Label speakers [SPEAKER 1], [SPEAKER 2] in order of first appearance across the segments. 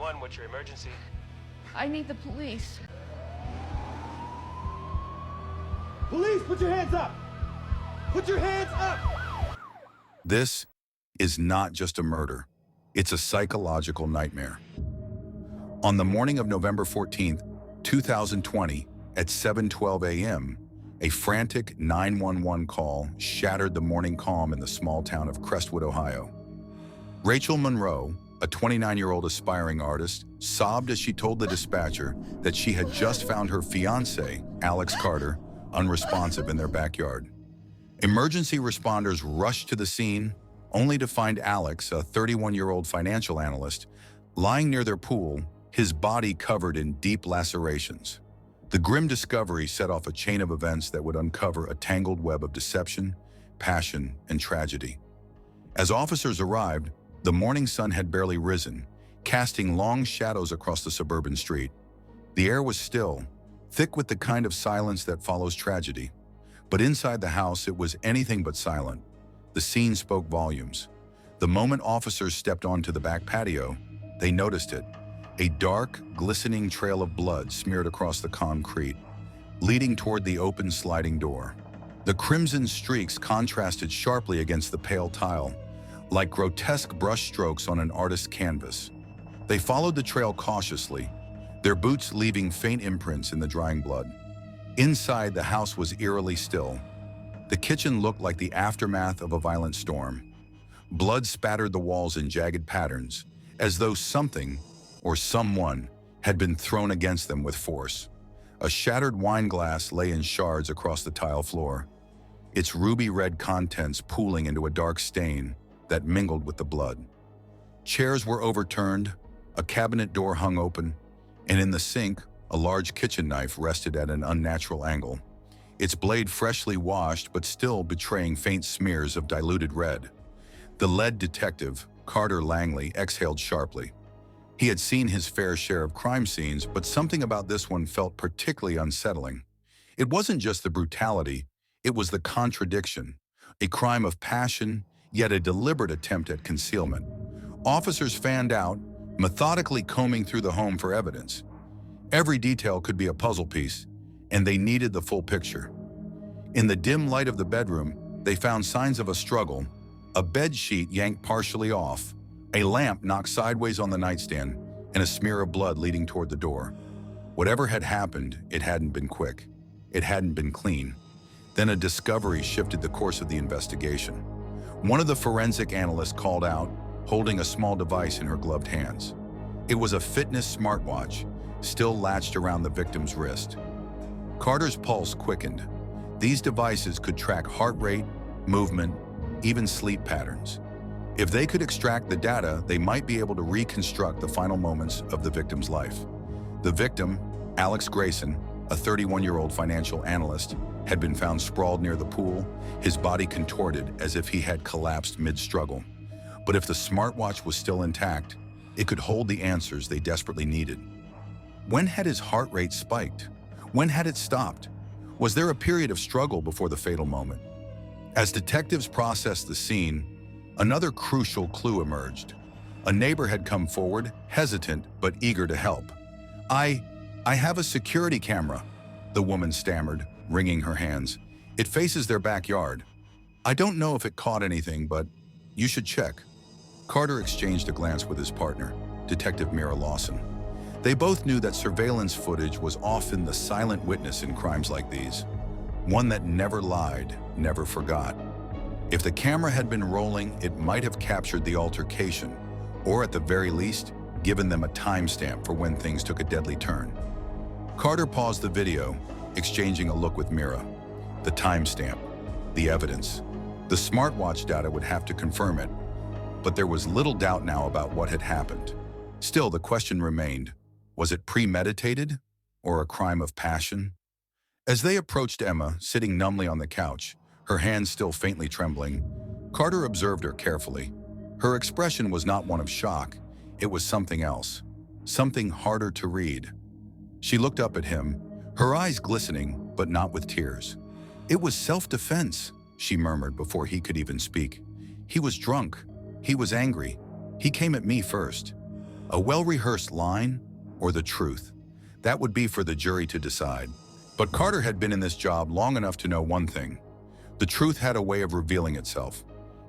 [SPEAKER 1] 911, what's your emergency?
[SPEAKER 2] I need the police.
[SPEAKER 3] Police, put your hands up! Put your hands up!
[SPEAKER 4] This is not just a murder. It's a psychological nightmare. On the morning of November 14th, 2020, at 7:12 a.m., a frantic 911 call shattered the morning calm in the small town of Crestwood, Ohio. Rachel Monroe, a 29-year-old aspiring artist, sobbed as she told the dispatcher that she had just found her fiancé, Alex Carter, unresponsive in their backyard. Emergency responders rushed to the scene, only to find Alex, a 31-year-old financial analyst, lying near their pool, his body covered in deep lacerations. The grim discovery set off a chain of events that would uncover a tangled web of deception, passion, and tragedy. As officers arrived, the morning sun had barely risen, casting long shadows across the suburban street. The air was still, thick with the kind of silence that follows tragedy. But inside the house, it was anything but silent. The scene spoke volumes. The moment officers stepped onto the back patio, they noticed it. A dark, glistening trail of blood smeared across the concrete, leading toward the open sliding door. The crimson streaks contrasted sharply against the pale tile, like grotesque brushstrokes on an artist's canvas. They followed the trail cautiously, their boots leaving faint imprints in the drying blood. Inside, the house was eerily still. The kitchen looked like the aftermath of a violent storm. Blood spattered the walls in jagged patterns, as though something or someone had been thrown against them with force. A shattered wine glass lay in shards across the tile floor, its ruby-red contents pooling into a dark stain that mingled with the blood. Chairs were overturned, a cabinet door hung open, and in the sink, a large kitchen knife rested at an unnatural angle, its blade freshly washed but still betraying faint smears of diluted red. The lead detective, Carter Langley, exhaled sharply. He had seen his fair share of crime scenes, but something about this one felt particularly unsettling. It wasn't just the brutality, it was the contradiction, a crime of passion, yet a deliberate attempt at concealment. Officers fanned out, methodically combing through the home for evidence. Every detail could be a puzzle piece, and they needed the full picture. In the dim light of the bedroom, they found signs of a struggle, a bed sheet yanked partially off, a lamp knocked sideways on the nightstand, and a smear of blood leading toward the door. Whatever had happened, it hadn't been quick. It hadn't been clean. Then a discovery shifted the course of the investigation. One of the forensic analysts called out, holding a small device in her gloved hands. It was a fitness smartwatch, still latched around the victim's wrist. Carter's pulse quickened. These devices could track heart rate, movement, even sleep patterns. If they could extract the data, they might be able to reconstruct the final moments of the victim's life. The victim, Alex Grayson, a 31-year-old financial analyst, had been found sprawled near the pool, his body contorted as if he had collapsed mid-struggle. But if the smartwatch was still intact, it could hold the answers they desperately needed. When had his heart rate spiked? When had it stopped? Was there a period of struggle before the fatal moment? As detectives processed the scene, another crucial clue emerged. A neighbor had come forward, hesitant but eager to help. I have a security camera," the woman stammered, wringing her hands. "It faces their backyard. I don't know if it caught anything, but you should check." Carter exchanged a glance with his partner, Detective Mira Lawson. They both knew that surveillance footage was often the silent witness in crimes like these, one that never lied, never forgot. If the camera had been rolling, it might have captured the altercation, or at the very least, given them a timestamp for when things took a deadly turn. Carter paused the video, exchanging a look with Mira. The timestamp, the evidence. The smartwatch data would have to confirm it, but there was little doubt now about what had happened. Still, the question remained, was it premeditated or a crime of passion? As they approached Emma, sitting numbly on the couch, her hands still faintly trembling, Carter observed her carefully. Her expression was not one of shock, it was something else, something harder to read. She looked up at him, her eyes glistening, but not with tears. "It was self-defense," she murmured before he could even speak. "He was drunk. He was angry. He came at me first." A well-rehearsed line or the truth? That would be for the jury to decide. But Carter had been in this job long enough to know one thing. The truth had a way of revealing itself.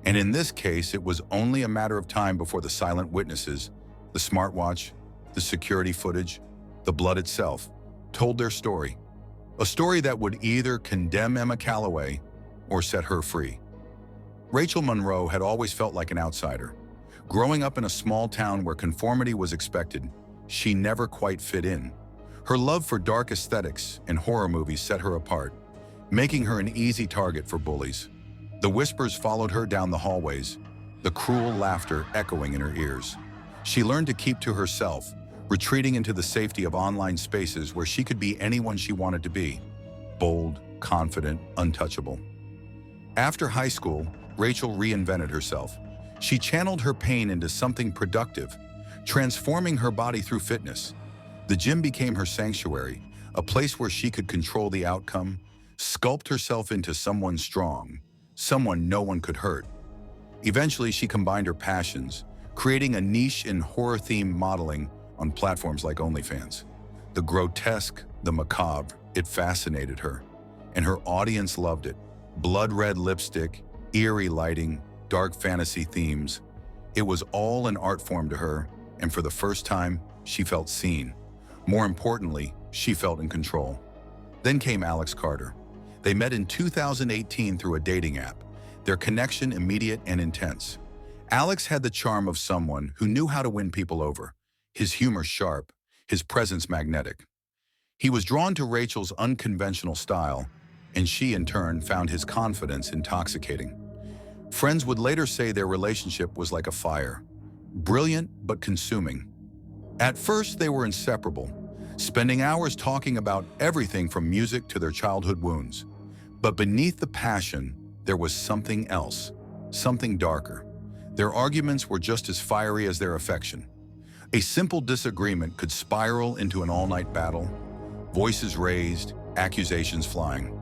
[SPEAKER 4] And in this case, it was only a matter of time before the silent witnesses, the smartwatch, the security footage, the blood itself, told their story. A story that would either condemn Emma Calloway or set her free. Rachel Monroe had always felt like an outsider. Growing up in a small town where conformity was expected, she never quite fit in. Her love for dark aesthetics and horror movies set her apart, making her an easy target for bullies. The whispers followed her down the hallways, the cruel laughter echoing in her ears. She learned to keep to herself, retreating into the safety of online spaces where she could be anyone she wanted to be, bold, confident, untouchable. After high school, Rachel reinvented herself. She channeled her pain into something productive, transforming her body through fitness. The gym became her sanctuary, a place where she could control the outcome, sculpt herself into someone strong, someone no one could hurt. Eventually, she combined her passions, creating a niche in horror-themed modeling on platforms like OnlyFans. The grotesque, the macabre, it fascinated her, and her audience loved it. Blood-red lipstick, eerie lighting, dark fantasy themes. It was all an art form to her, and for the first time, she felt seen. More importantly, she felt in control. Then came Alex Carter. They met in 2018 through a dating app, their connection immediate and intense. Alex had the charm of someone who knew how to win people over, his humor sharp, his presence magnetic. He was drawn to Rachel's unconventional style, and she, in turn, found his confidence intoxicating. Friends would later say their relationship was like a fire, brilliant but consuming. At first, they were inseparable, spending hours talking about everything from music to their childhood wounds. But beneath the passion, there was something else, something darker. Their arguments were just as fiery as their affection. A simple disagreement could spiral into an all-night battle, voices raised, accusations flying.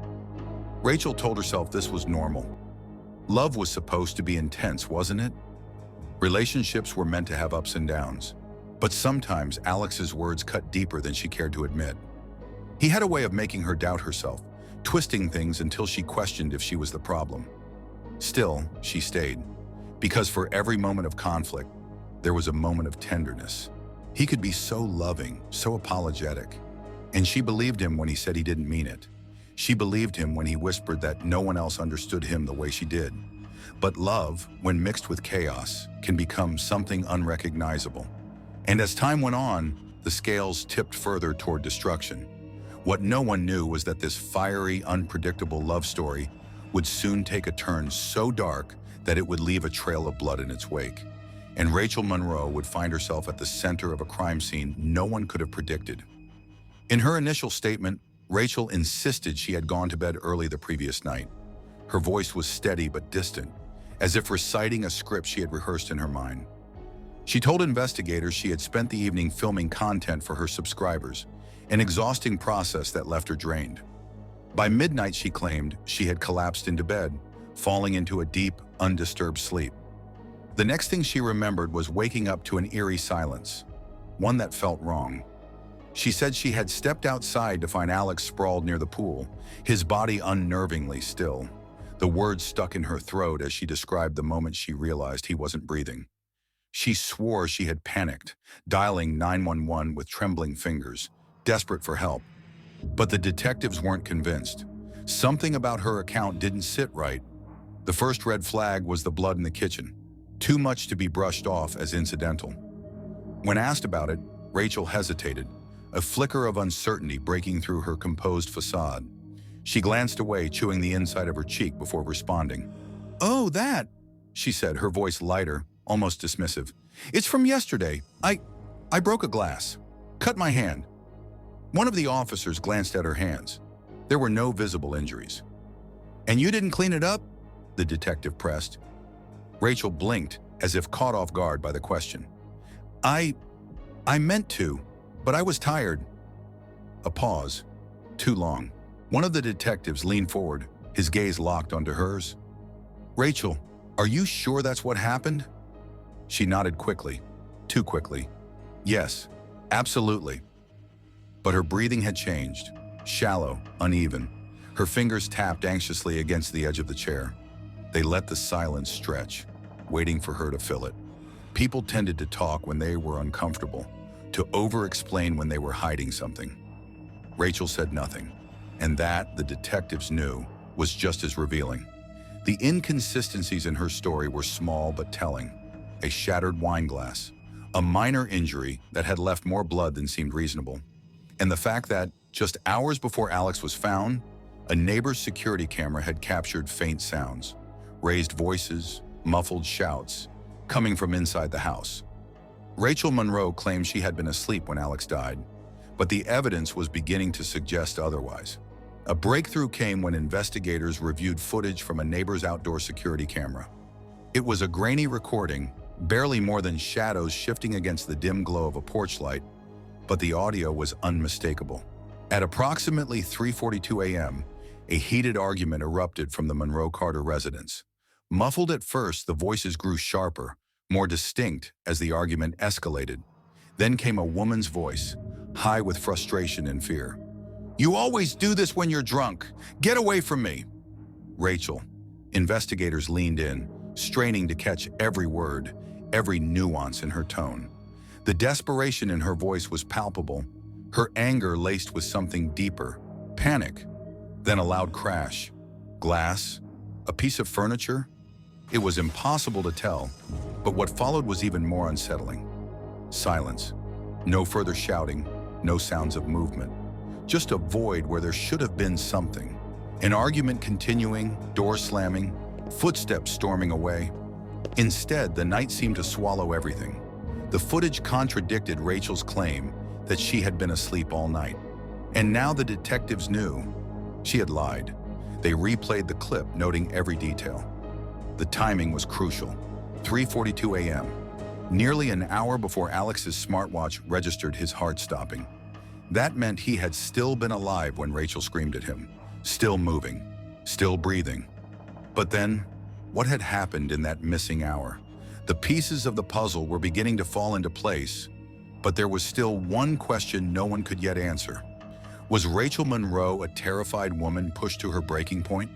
[SPEAKER 4] Rachel told herself this was normal. Love was supposed to be intense, wasn't it? Relationships were meant to have ups and downs. But sometimes Alex's words cut deeper than she cared to admit. He had a way of making her doubt herself, twisting things until she questioned if she was the problem. Still, she stayed, because for every moment of conflict, there was a moment of tenderness. He could be so loving, so apologetic. And she believed him when he said he didn't mean it. She believed him when he whispered that no one else understood him the way she did. But love, when mixed with chaos, can become something unrecognizable. And as time went on, the scales tipped further toward destruction. What no one knew was that this fiery, unpredictable love story would soon take a turn so dark that it would leave a trail of blood in its wake. And Rachel Monroe would find herself at the center of a crime scene no one could have predicted. In her initial statement, Rachel insisted she had gone to bed early the previous night. Her voice was steady but distant, as if reciting a script she had rehearsed in her mind. She told investigators she had spent the evening filming content for her subscribers, an exhausting process that left her drained. By midnight, she claimed, she had collapsed into bed, falling into a deep, undisturbed sleep. The next thing she remembered was waking up to an eerie silence, one that felt wrong. She said she had stepped outside to find Alex sprawled near the pool, his body unnervingly still. The words stuck in her throat as she described the moment she realized he wasn't breathing. She swore she had panicked, dialing 911 with trembling fingers, desperate for help. But the detectives weren't convinced. Something about her account didn't sit right. The first red flag was the blood in the kitchen, too much to be brushed off as incidental. When asked about it, Rachel hesitated, a flicker of uncertainty breaking through her composed facade. She glanced away, chewing the inside of her cheek before responding. "Oh, that," she said, her voice lighter, almost dismissive. "It's from yesterday. I broke a glass. Cut my hand." One of the officers glanced at her hands. There were no visible injuries. "And you didn't clean it up?" the detective pressed. Rachel blinked, as if caught off guard by the question. I meant to, but I was tired." A pause. Too long. One of the detectives leaned forward, his gaze locked onto hers. "Rachel, are you sure that's what happened?" She nodded quickly, too quickly. Yes, absolutely. But her breathing had changed, shallow, uneven. Her fingers tapped anxiously against the edge of the chair. They let the silence stretch, waiting for her to fill it. People tended to talk when they were uncomfortable, to over-explain when they were hiding something. Rachel said nothing, and that, the detectives knew, was just as revealing. The inconsistencies in her story were small but telling. A shattered wine glass, a minor injury that had left more blood than seemed reasonable, and the fact that, just hours before Alex was found, a neighbor's security camera had captured faint sounds, raised voices, muffled shouts, coming from inside the house. Rachel Monroe claimed she had been asleep when Alex died, but the evidence was beginning to suggest otherwise. A breakthrough came when investigators reviewed footage from a neighbor's outdoor security camera. It was a grainy recording, barely more than shadows shifting against the dim glow of a porch light, but the audio was unmistakable. At approximately 3:42 a.m., a heated argument erupted from the Monroe Carter residence. Muffled at first, the voices grew sharper, more distinct as the argument escalated. Then came a woman's voice, high with frustration and fear. "You always do this when you're drunk. Get away from me." Rachel. Investigators leaned in, straining to catch every word, every nuance in her tone. The desperation in her voice was palpable, her anger laced with something deeper, panic. Then a loud crash. Glass? A piece of furniture? It was impossible to tell, but what followed was even more unsettling. Silence. No further shouting, no sounds of movement. Just a void where there should have been something. An argument continuing, door slamming, footsteps storming away. Instead, the night seemed to swallow everything. The footage contradicted Rachel's claim that she had been asleep all night. And now the detectives knew she had lied. They replayed the clip, noting every detail. The timing was crucial. 3:42 a.m., nearly an hour before Alex's smartwatch registered his heart stopping. That meant he had still been alive when Rachel screamed at him, still moving, still breathing. But then, what had happened in that missing hour? The pieces of the puzzle were beginning to fall into place, but there was still one question no one could yet answer. Was Rachel Monroe a terrified woman pushed to her breaking point,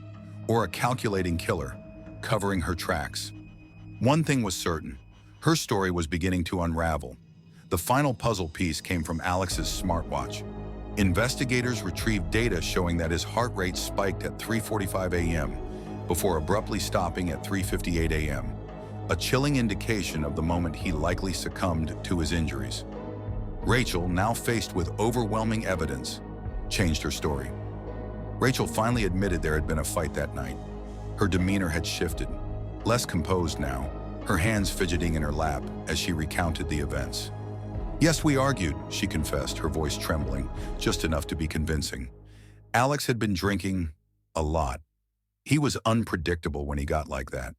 [SPEAKER 4] or a calculating killer, covering her tracks? One thing was certain, her story was beginning to unravel. The final puzzle piece came from Alex's smartwatch. Investigators retrieved data showing that his heart rate spiked at 3:45 a.m. before abruptly stopping at 3:58 a.m., a chilling indication of the moment he likely succumbed to his injuries. Rachel, now faced with overwhelming evidence, changed her story. Rachel finally admitted there had been a fight that night. Her demeanor had shifted, less composed now, her hands fidgeting in her lap as she recounted the events. "Yes, we argued," she confessed, her voice trembling, just enough to be convincing. Alex had been drinking a lot. He was unpredictable when he got like that.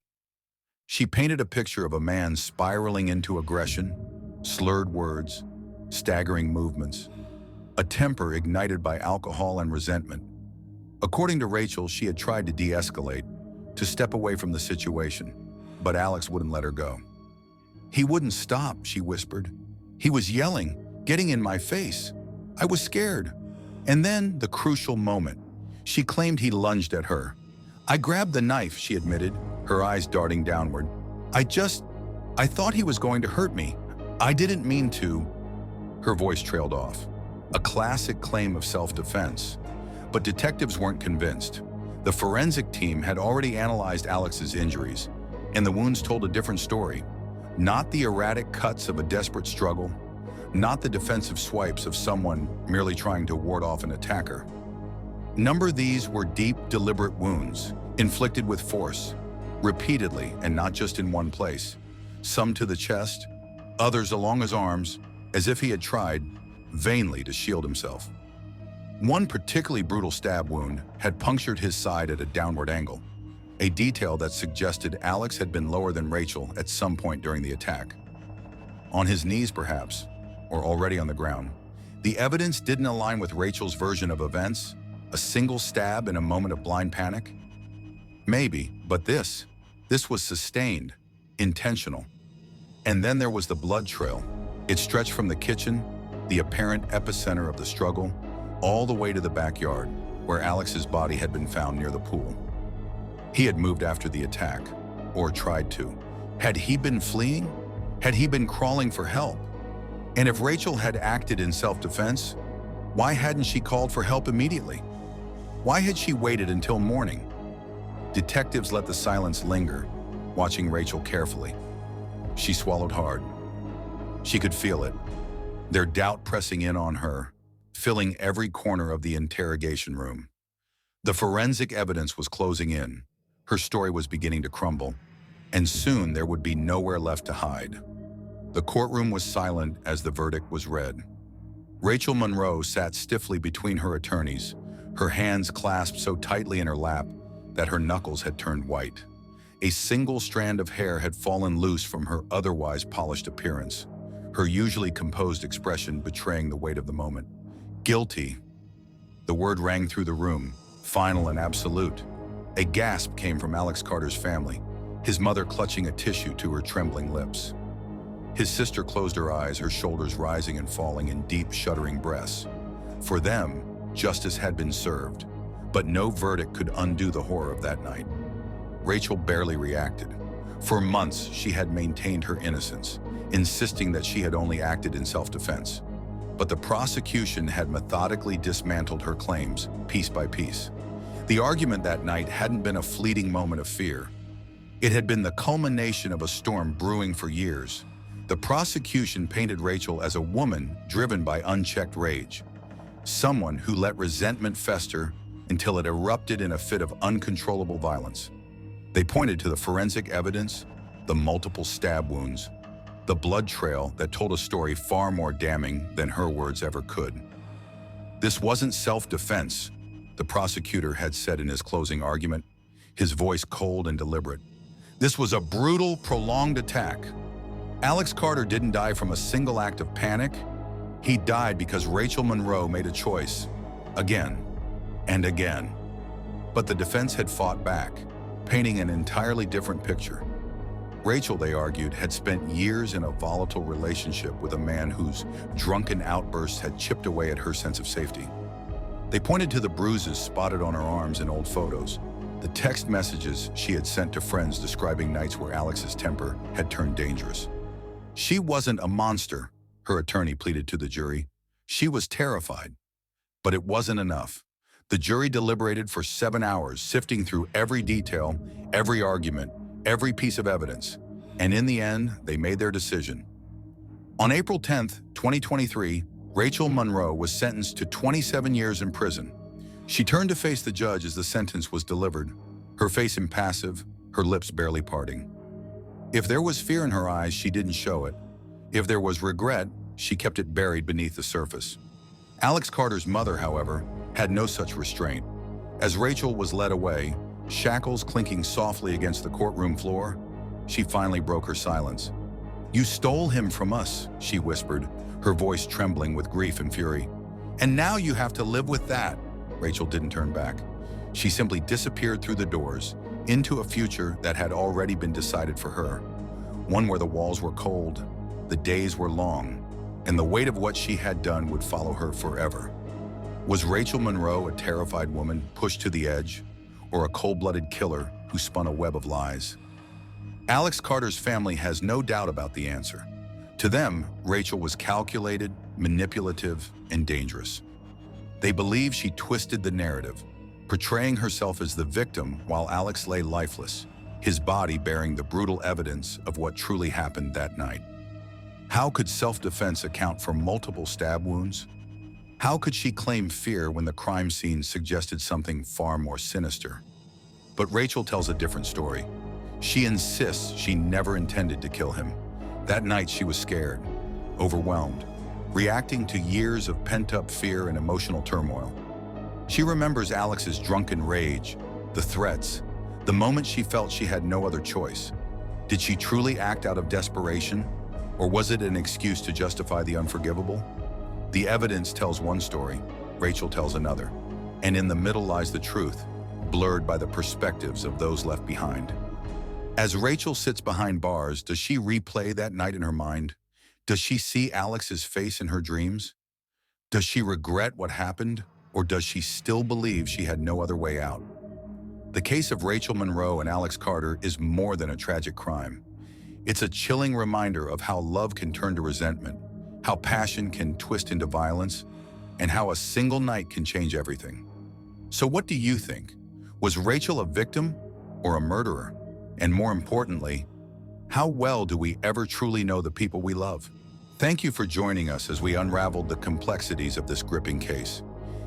[SPEAKER 4] She painted a picture of a man spiraling into aggression, slurred words, staggering movements, a temper ignited by alcohol and resentment. According to Rachel, she had tried to de-escalate, to step away from the situation, but Alex wouldn't let her go. "He wouldn't stop," she whispered. "He was yelling, getting in my face. I was scared." And then the crucial moment. She claimed he lunged at her. "I grabbed the knife," she admitted, her eyes darting downward. I thought he was going to hurt me. I didn't mean to." Her voice trailed off. A classic claim of self-defense. But detectives weren't convinced. The forensic team had already analyzed Alex's injuries, and the wounds told a different story. Not the erratic cuts of a desperate struggle, not the defensive swipes of someone merely trying to ward off an attacker. These were deep, deliberate wounds, inflicted with force, repeatedly and not just in one place. Some to the chest, others along his arms, as if he had tried, vainly, to shield himself. One particularly brutal stab wound had punctured his side at a downward angle, a detail that suggested Alex had been lower than Rachel at some point during the attack. On his knees, perhaps, or already on the ground. The evidence didn't align with Rachel's version of events, a single stab in a moment of blind panic. Maybe, but this was sustained, intentional. And then there was the blood trail, It stretched from the kitchen, the apparent epicenter of the struggle, all the way to the backyard, where Alex's body had been found near the pool. He had moved after the attack, or tried to. Had he been fleeing? Had he been crawling for help? And if Rachel had acted in self-defense, why hadn't she called for help immediately? Why had she waited until morning? Detectives let the silence linger, watching Rachel carefully. She swallowed hard. She could feel it, their doubt pressing in on her, filling every corner of the interrogation room. The forensic evidence was closing in. Her story was beginning to crumble, and soon there would be nowhere left to hide. The courtroom was silent as the verdict was read. Rachel Monroe sat stiffly between her attorneys, her hands clasped so tightly in her lap that her knuckles had turned white. A single strand of hair had fallen loose from her otherwise polished appearance, her usually composed expression betraying the weight of the moment. Guilty. The word rang through the room, final and absolute. A gasp came from Alex Carter's family, his mother clutching a tissue to her trembling lips. His sister closed her eyes, her shoulders rising and falling in deep, shuddering breaths. For them, justice had been served, but no verdict could undo the horror of that night. Rachel barely reacted. For months, she had maintained her innocence, insisting that she had only acted in self-defense. But the prosecution had methodically dismantled her claims, piece by piece. The argument that night hadn't been a fleeting moment of fear. It had been the culmination of a storm brewing for years. The prosecution painted Rachel as a woman driven by unchecked rage, someone who let resentment fester until it erupted in a fit of uncontrollable violence. They pointed to the forensic evidence, the multiple stab wounds, the blood trail that told a story far more damning than her words ever could. This wasn't self-defense, the prosecutor had said in his closing argument, his voice cold and deliberate. This was a brutal, prolonged attack. Alex Carter didn't die from a single act of panic. He died because Rachel Monroe made a choice, again and again. But the defense had fought back, painting an entirely different picture. Rachel, they argued, had spent years in a volatile relationship with a man whose drunken outbursts had chipped away at her sense of safety. They pointed to the bruises spotted on her arms in old photos, the text messages she had sent to friends describing nights where Alex's temper had turned dangerous. She wasn't a monster, her attorney pleaded to the jury. She was terrified. But it wasn't enough. The jury deliberated for 7 hours, sifting through every detail, every argument, every piece of evidence. And in the end, they made their decision. On April 10th, 2023, Rachel Monroe was sentenced to 27 years in prison. She turned to face the judge as the sentence was delivered, her face impassive, her lips barely parting. If there was fear in her eyes, she didn't show it. If there was regret, she kept it buried beneath the surface. Alex Carter's mother, however, had no such restraint. As Rachel was led away, shackles clinking softly against the courtroom floor, she finally broke her silence. "You stole him from us," she whispered, her voice trembling with grief and fury. "And now you have to live with that." Rachel didn't turn back. She simply disappeared through the doors, into a future that had already been decided for her. One where the walls were cold, the days were long, and the weight of what she had done would follow her forever. Was Rachel Monroe a terrified woman pushed to the edge, or a cold-blooded killer who spun a web of lies? Alex Carter's family has no doubt about the answer. To them, Rachel was calculated, manipulative, and dangerous. They believe she twisted the narrative, portraying herself as the victim while Alex lay lifeless, his body bearing the brutal evidence of what truly happened that night. How could self-defense account for multiple stab wounds? How could she claim fear when the crime scene suggested something far more sinister? But Rachel tells a different story. She insists she never intended to kill him. That night she was scared, overwhelmed, reacting to years of pent-up fear and emotional turmoil. She remembers Alex's drunken rage, the threats, the moment she felt she had no other choice. Did she truly act out of desperation, or was it an excuse to justify the unforgivable? The evidence tells one story, Rachel tells another, and in the middle lies the truth, blurred by the perspectives of those left behind. As Rachel sits behind bars, does she replay that night in her mind, Does she see Alex's face in her dreams? Does she regret what happened, or does she still believe she had no other way out? The case of Rachel Monroe and Alex Carter is more than a tragic crime. It's a chilling reminder of how love can turn to resentment, how passion can twist into violence, and how a single night can change everything. So what do you think? Was Rachel a victim or a murderer? And more importantly, how well do we ever truly know the people we love? Thank you for joining us as we unraveled the complexities of this gripping case.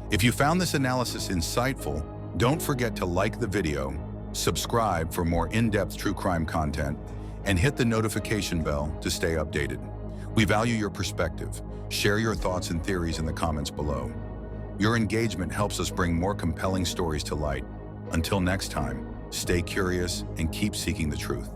[SPEAKER 4] If you found this analysis insightful, don't forget to like the video, subscribe for more in-depth true crime content, and hit the notification bell to stay updated. We value your perspective. Share your thoughts and theories in the comments below. Your engagement helps us bring more compelling stories to light. Until next time, stay curious and keep seeking the truth.